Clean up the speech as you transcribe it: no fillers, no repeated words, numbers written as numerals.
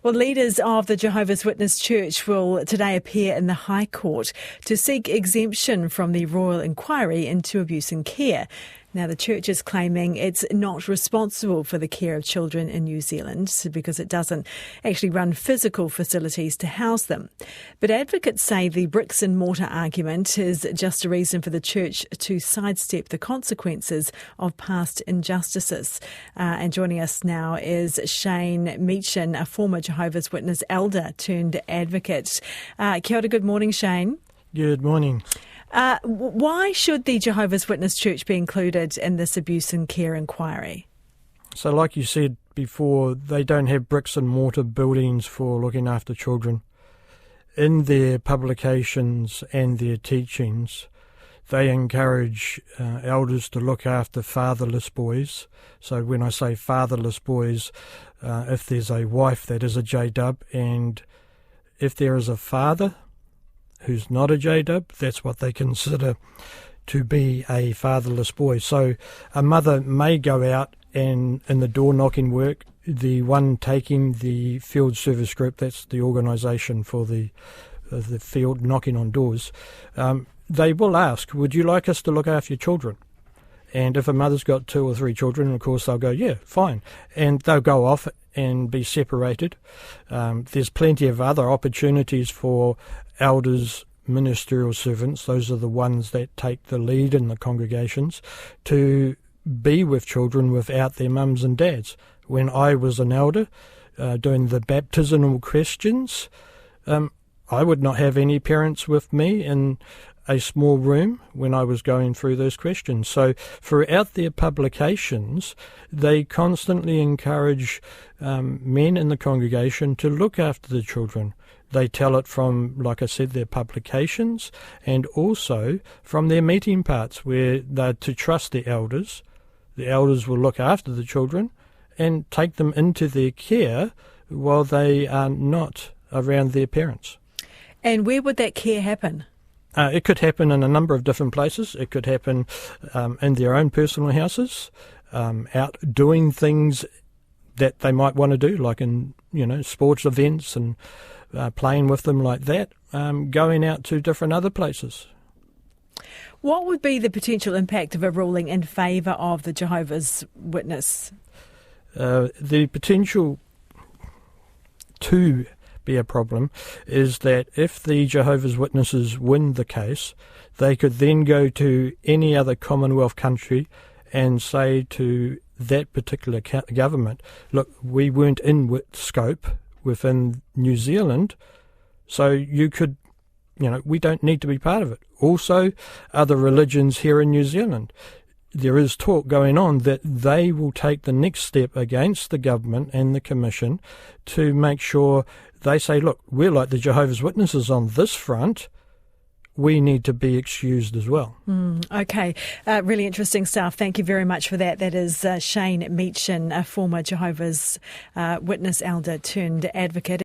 Well, leaders of the Jehovah's Witness Church will today appear in the High Court to seek exemption from the royal inquiry into abuse and care. Now, the church is claiming it's not responsible for the care of children in New Zealand because it doesn't actually run physical facilities to house them. But advocates say the bricks and mortar argument is just a reason for the church to sidestep the consequences of past injustices. And joining us now is Shayne Mechen, a former Jehovah's Witness elder turned advocate. Kia ora, good morning, Shayne. Good morning. Why should the Jehovah's Witness Church be included in this abuse and care inquiry? So like you said before, they don't have bricks and mortar buildings for looking after children. In their publications and their teachings, they encourage elders to look after fatherless boys. So when I say fatherless boys, if there's a wife that is a J-dub, and if there is a father who's not a J-dub, that's what they consider to be a fatherless boy. So a mother may go out and in the door knocking work, the one taking the field service group, that's the organisation for the field knocking on doors, they will ask, would you like us to look after your children? And if a mother's got 2 or 3 children, of course they'll go, yeah, fine. And they'll go off and be separated. There's plenty of other opportunities for elders, ministerial servants, those are the ones that take the lead in the congregations, to be with children without their mums and dads. When I was an elder doing the baptismal questions, I would not have any parents with me in a small room when I was going through those questions. So throughout their publications, they constantly encourage men in the congregation to look after the children. They tell it from, like I said, their publications, and also from their meeting parts where they're to trust the elders. The elders will look after the children and take them into their care while they are not around their parents. And where would that care happen? It could happen in a number of different places. It could happen in their own personal houses, out doing things that they might want to do, like in sports events and playing with them like that, going out to different other places. What would be the potential impact of a ruling in favour of the Jehovah's Witness? The potential to be a problem is that if the Jehovah's Witnesses win the case, they could then go to any other Commonwealth country and say to that particular government, look, we weren't in with scope within New Zealand, so you could, we don't need to be part of it. Also, other religions here in New Zealand, there is talk going on that they will take the next step against the government and the commission to make sure they say, look, we're like the Jehovah's Witnesses on this front, we need to be excused as well. Okay, really interesting stuff. Thank you very much for that. That is Shayne Mechen, a former Jehovah's Witness elder turned advocate.